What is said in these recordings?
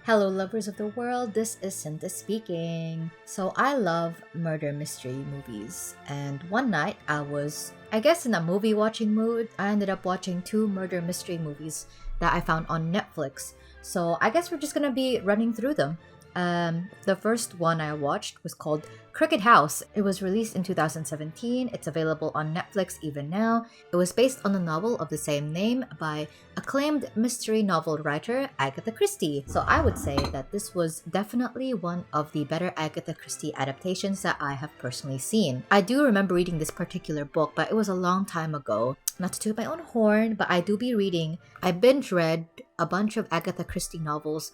Hello, lovers of the world. This is Sinta speaking. So, I love murder mystery movies. And one night, I guess, in a movie watching mood. I ended up watching two murder mystery movies that I found on Netflix. So, I guess we're just gonna be running through them. The first one I watched was called Cricket House. It was released in 2017. It's available on Netflix even now. It was based on the novel of the same name by acclaimed mystery novel writer Agatha Christie. So I would say that this was definitely one of the better Agatha Christie adaptations that I have personally seen. I do remember reading this particular book, but it was a long time ago. Not to toot my own horn, but I do be reading. I binge read a bunch of Agatha Christie novels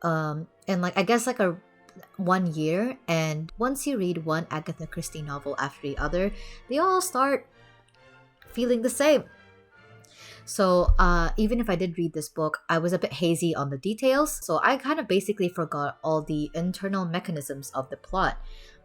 in I guess a 1 year, and once you read one Agatha Christie novel after the other, they all start feeling the same. So even if I did read this book, I was a bit hazy on the details, so I kind of basically forgot all the internal mechanisms of the plot.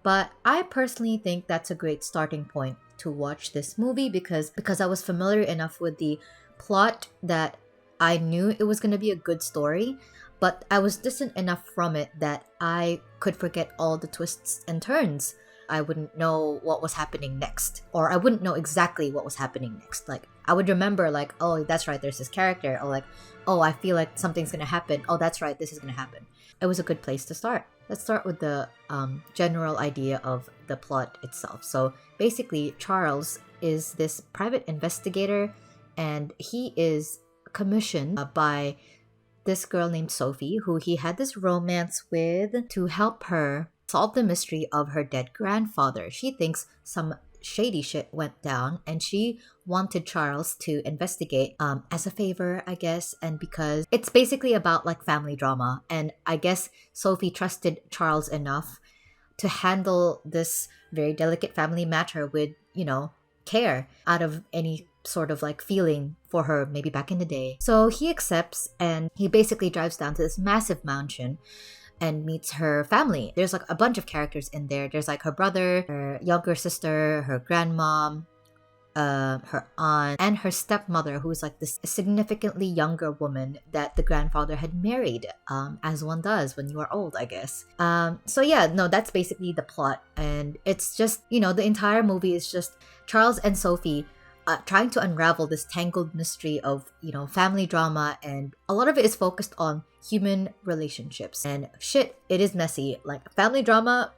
But I personally think that's a great starting point to watch this movie because I was familiar enough with the plot that I knew it was going to be a good story, but I was distant enough from it that I could forget all the twists and turns. I wouldn't know what was happening next, or I wouldn't know exactly what was happening next. I would remember oh, that's right, there's this character, or oh, I feel like something's gonna happen. Oh, that's right, this is gonna happen. It was a good place to start. Let's start with the general idea of the plot itself. So basically, Charles is this private investigator, and he is commissioned by this girl named Sophie, who he had this romance with, to help her solve the mystery of her dead grandfather. She thinks some shady shit went down, and she wanted Charles to investigate as a favor, I guess, and because it's basically about family drama. And I guess Sophie trusted Charles enough to handle this very delicate family matter with, care, out of any sort of feeling for her maybe back in the day. So he accepts, and he basically drives down to this massive mansion and meets her family. There's a bunch of characters in there. There's her brother, her younger sister, her grandmom, her aunt, and her stepmother, who's this significantly younger woman that the grandfather had married, as one does when you are old, I guess. So yeah, no, that's basically the plot, and it's just, the entire movie is just Charles and Sophie trying to unravel this tangled mystery of, family drama, and a lot of it is focused on human relationships. And shit, it is messy. Family drama,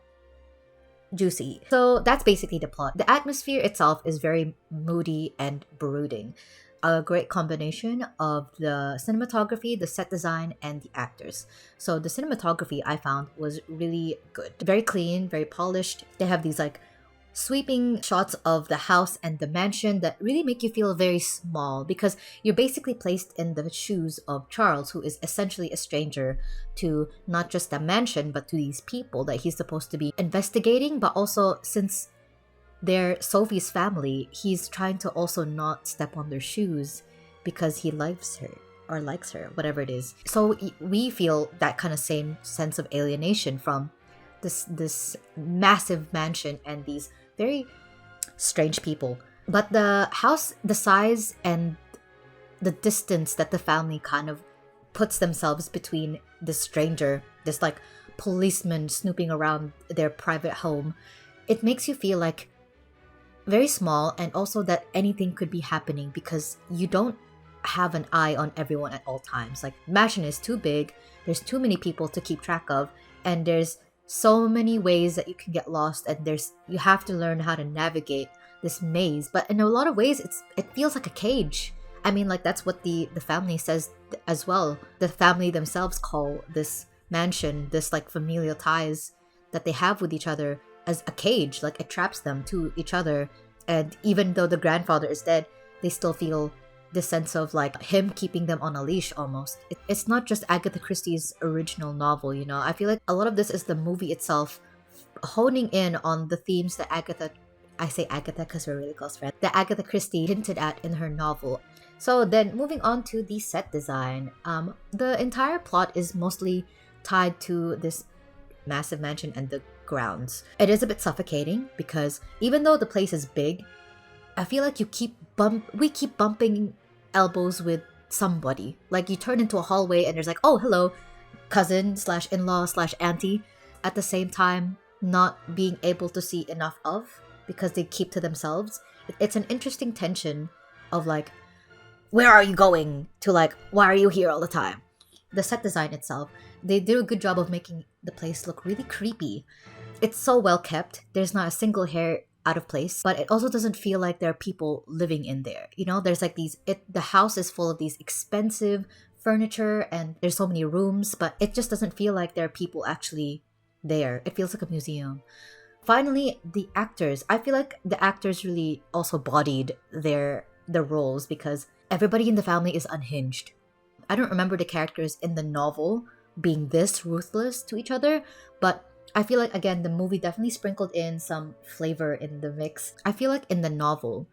juicy. So that's basically the plot. The atmosphere itself is very moody and brooding. A great combination of the cinematography, the set design, and the actors. So the cinematography I found was really good. Very clean, very polished. They have these sweeping shots of the house and the mansion that really make you feel very small, because you're basically placed in the shoes of Charles, who is essentially a stranger to not just the mansion but to these people that he's supposed to be investigating. But also, since they're Sophie's family, he's trying to also not step on their shoes because he likes her, whatever it is. So we feel that kind of same sense of alienation from this massive mansion and these very strange people. But the house, the size and the distance that the family kind of puts themselves between this stranger, this policeman snooping around their private home, it makes you feel very small, and also that anything could be happening because you don't have an eye on everyone at all times. Mansion is too big, there's too many people to keep track of, and there's so many ways that you can get lost, and you have to learn how to navigate this maze. But in a lot of ways, it feels like a cage. I mean, that's what the family says as well. The family themselves call this mansion, this familial ties that they have with each other, as a cage. It traps them to each other. And even though the grandfather is dead, they still feel this sense of him keeping them on a leash almost. It's not just Agatha Christie's original novel, I feel a lot of this is the movie itself honing in on the themes that I say Agatha because we're really close friends, that Agatha Christie hinted at in her novel. So then moving on to the set design, the entire plot is mostly tied to this massive mansion and the grounds. It is a bit suffocating because even though the place is big, I feel we keep bumping elbows with somebody. You turn into a hallway and there's oh, hello, cousin slash in-law slash auntie, at the same time not being able to see enough of because they keep to themselves. It's an interesting tension of like, where are you going, to like, why are you here all the time? The set design itself, they did a good job of making the place look really creepy. It's so well kept. There's not a single hair out of place, but it also doesn't feel like there are people living in there. You know, there's like the house is full of these expensive furniture and there's so many rooms, but it just doesn't feel like there are people actually there. It feels like a museum. Finally, the actors. I feel like the actors really also bodied the roles because everybody in the family is unhinged. I don't remember the characters in the novel being this ruthless to each other, but I feel like, again, the movie definitely sprinkled in some flavor in the mix. I feel like in the novel,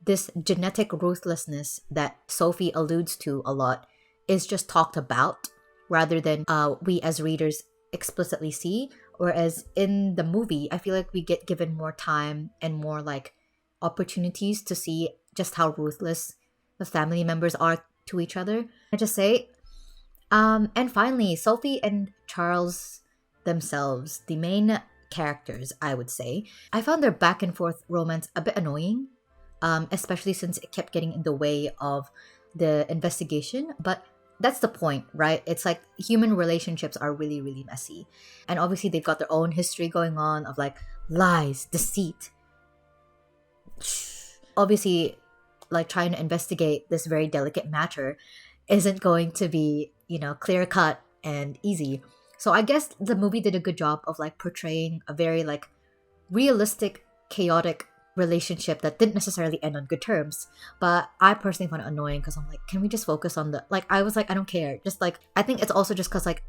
this genetic ruthlessness that Sophie alludes to a lot is just talked about rather than we as readers explicitly see. Whereas in the movie, I feel like we get given more time and more like opportunities to see just how ruthless the family members are to each other. I just say, and finally, Sophie and Charles themselves, the main characters, I would say, I found their back and forth romance a bit annoying, especially since it kept getting in the way of the investigation. But that's the point, right? It's like human relationships are really, really messy. And obviously, they've got their own history going on of like lies, deceit. Obviously, like trying to investigate this very delicate matter isn't going to be, clear cut and easy. So I guess the movie did a good job of like portraying a very like realistic, chaotic relationship that didn't necessarily end on good terms. But I personally found it annoying because I'm like, can we just focus on I was like, I don't care. Just like, I think it's also just because like,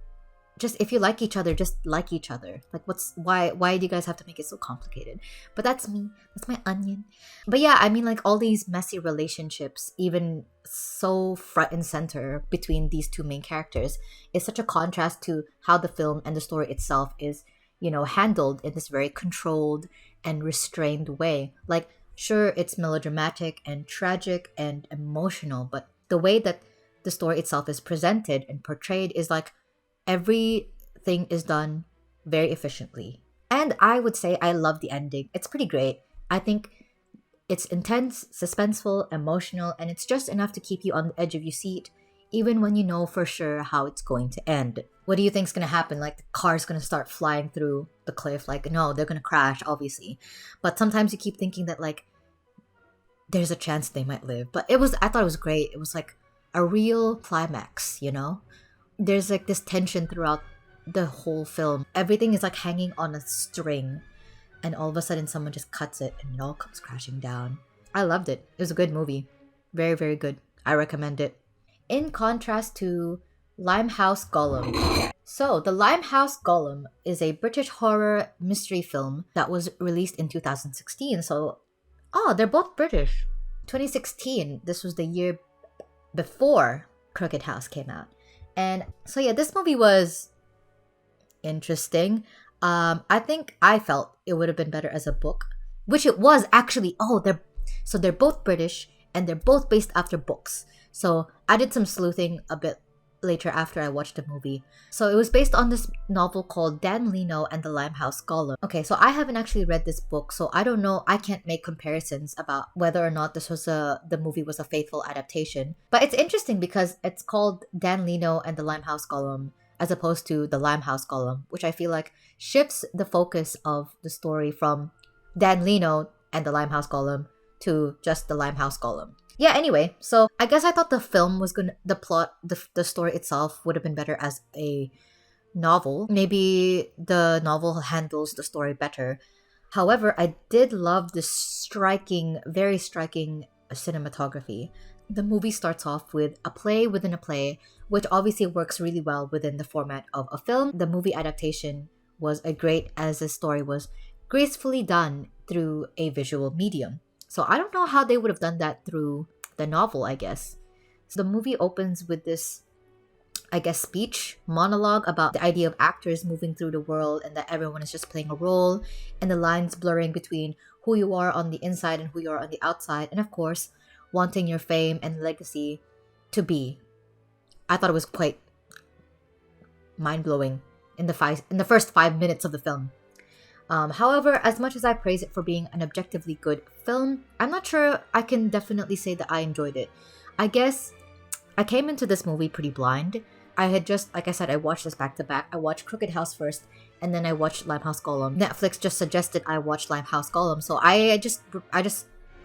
just if you like each other, just like each other. Like why do you guys have to make it so complicated? But that's me. That's my onion. But yeah, I mean like all these messy relationships, even so front and center between these two main characters, is such a contrast to how the film and the story itself is, handled in this very controlled and restrained way. Like, sure, it's melodramatic and tragic and emotional, but the way that the story itself is presented and portrayed is like everything is done very efficiently. And I would say I love the ending. It's pretty great. I think it's intense, suspenseful, emotional, and it's just enough to keep you on the edge of your seat, even when you know for sure how it's going to end. What do you think's gonna happen? Like the car's gonna start flying through the cliff? Like, no, they're gonna crash, obviously. But sometimes you keep thinking that like there's a chance they might live. But I thought it was great. It was like a real climax, There's like this tension throughout the whole film. Everything is like hanging on a string, and all of a sudden someone just cuts it and it all comes crashing down. I loved it. It was a good movie. Very, very good. I recommend it. In contrast to Limehouse Golem. So, The Limehouse Golem is a British horror mystery film that was released in 2016. So, they're both British. 2016, this was the year before Crooked House came out. And so yeah, this movie was interesting. I think I felt it would have been better as a book, which it was actually. They're both British and they're both based after books. So I did some sleuthing a bit later after I watched the movie. So it was based on this novel called Dan Leno and the Limehouse Golem. Okay, so I haven't actually read this book, so I don't know. I can't make comparisons about whether or not the movie was a faithful adaptation. But it's interesting because it's called Dan Leno and the Limehouse Golem as opposed to the Limehouse Golem, which I feel like shifts the focus of the story from Dan Leno and the Limehouse Golem to just the Limehouse Golem. Yeah, anyway, so I guess I thought the story itself would have been better as a novel. Maybe the novel handles the story better. However, I did love the very striking cinematography. The movie starts off with a play within a play, which obviously works really well within the format of a film. The movie adaptation was great as the story was gracefully done through a visual medium. So I don't know how they would have done that through the novel, I guess. So the movie opens with this, I guess, speech, monologue about the idea of actors moving through the world and that everyone is just playing a role and the lines blurring between who you are on the inside and who you are on the outside. And of course, wanting your fame and legacy to be. I thought it was quite mind-blowing in the first 5 minutes of the film. However, as much as I praise it for being an objectively good film, I'm not sure I can definitely say that I enjoyed it. I guess I came into this movie pretty blind. I had just, like I said, I watched this back to back. I watched Crooked House first, and then I watched Limehouse Golem. Netflix just suggested I watch Limehouse Golem, so I just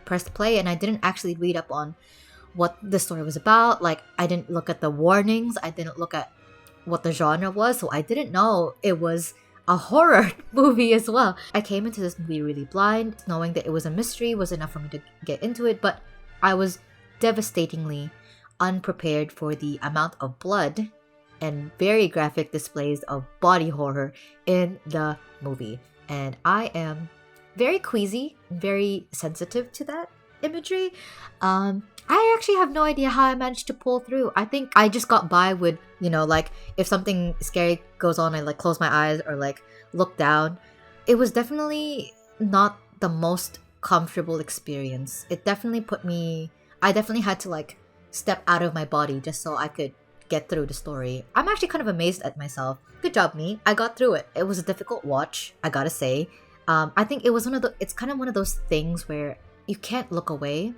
pressed play, and I didn't actually read up on what the story was about. Like, I didn't look at the warnings. I didn't look at what the genre was, so I didn't know it was a horror movie as well. I came into this movie really blind. Knowing that it was a mystery was enough for me to get into it, but I was devastatingly unprepared for the amount of blood and very graphic displays of body horror in the movie. And I am very queasy, very sensitive to that imagery. I actually have no idea how I managed to pull through. I think I just got by with, like if something scary goes on, I like close my eyes or like look down. It was definitely not the most comfortable experience. It definitely I definitely had to like step out of my body just so I could get through the story. I'm actually kind of amazed at myself. Good job, me. I got through it. It was a difficult watch, I gotta say. I think it was it's kind of one of those things where you can't look away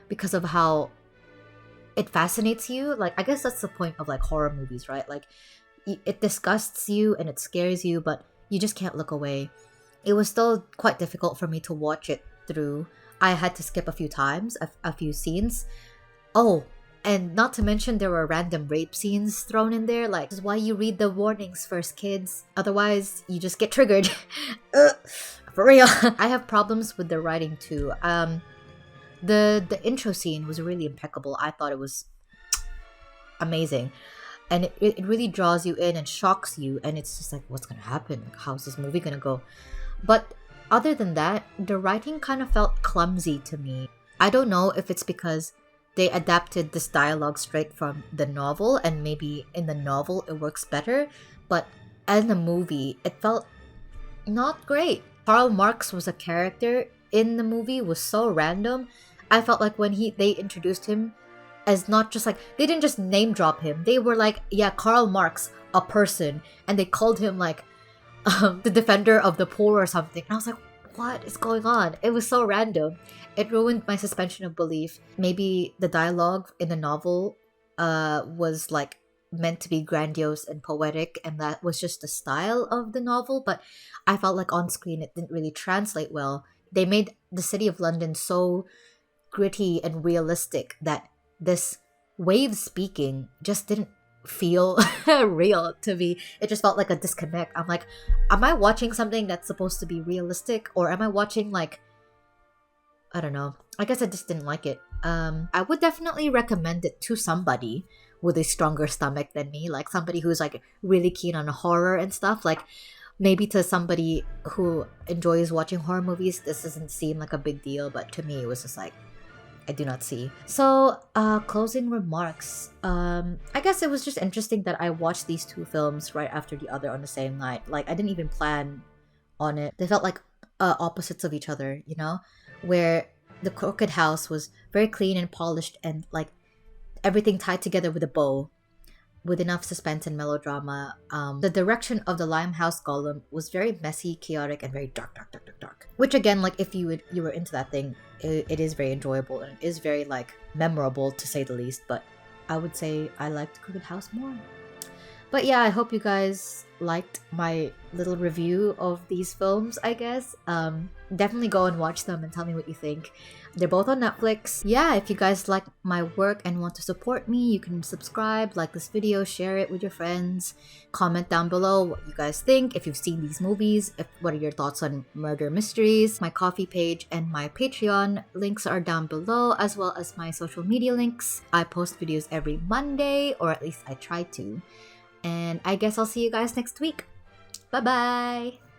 because of how it fascinates you. Like, I guess that's the point of like horror movies, right? Like, it disgusts you and it scares you, but you just can't look away. It was still quite difficult for me to watch it through. I had to skip a few times, a few scenes. Oh, and not to mention there were random rape scenes thrown in there. Like, this is why you read the warnings first, kids. Otherwise, you just get triggered. For real. I have problems with the writing too. The intro scene was really impeccable. I thought it was amazing. And it really draws you in and shocks you. And it's just like, what's going to happen? Like, how's this movie going to go? But other than that, the writing kind of felt clumsy to me. I don't know if it's because they adapted this dialogue straight from the novel, and maybe in the novel it works better, but as a movie, it felt not great. Karl Marx was a character in the movie, was so random. I felt like when they introduced him as not just like, they didn't just name drop him. They were like, yeah, Karl Marx, a person, and they called him like the defender of the poor or something. And I was like, what is going on? It was so random. It ruined my suspension of belief. Maybe the dialogue in the novel was like meant to be grandiose and poetic, and that was just the style of the novel, but I felt like on screen it didn't really translate well. They made the city of London so gritty and realistic that this wave speaking just didn't feel real to me. It just felt like a disconnect. I'm like, am I watching something that's supposed to be realistic, or am I watching like, I don't know. I guess I just didn't like it. I would definitely recommend it to somebody with a stronger stomach than me, like somebody who's like really keen on horror and stuff. Like, maybe to somebody who enjoys watching horror movies, this doesn't seem like a big deal, but to me it was just like, I do not see. So, closing remarks. I guess it was just interesting that I watched these two films right after the other on the same night. Like, I didn't even plan on it. They felt like opposites of each other, where the Crooked House was very clean and polished and like everything tied together with a bow, with enough suspense and melodrama. The direction of the Limehouse Golem was very messy, chaotic, and very dark. Which again, like if you were into that thing, it is very enjoyable and it is very like memorable to say the least. But I would say I liked Crooked House more. But yeah, I hope you guys liked my little review of these films, I guess. Definitely go and watch them and tell me what you think. They're both on Netflix. Yeah, if you guys like my work and want to support me, you can subscribe, like this video, share it with your friends, comment down below what you guys think, if you've seen these movies, what are your thoughts on murder mysteries. My Coffee page and my Patreon links are down below, as well as my social media links. I post videos every Monday, or at least I try to. And I guess I'll see you guys next week. Bye-bye!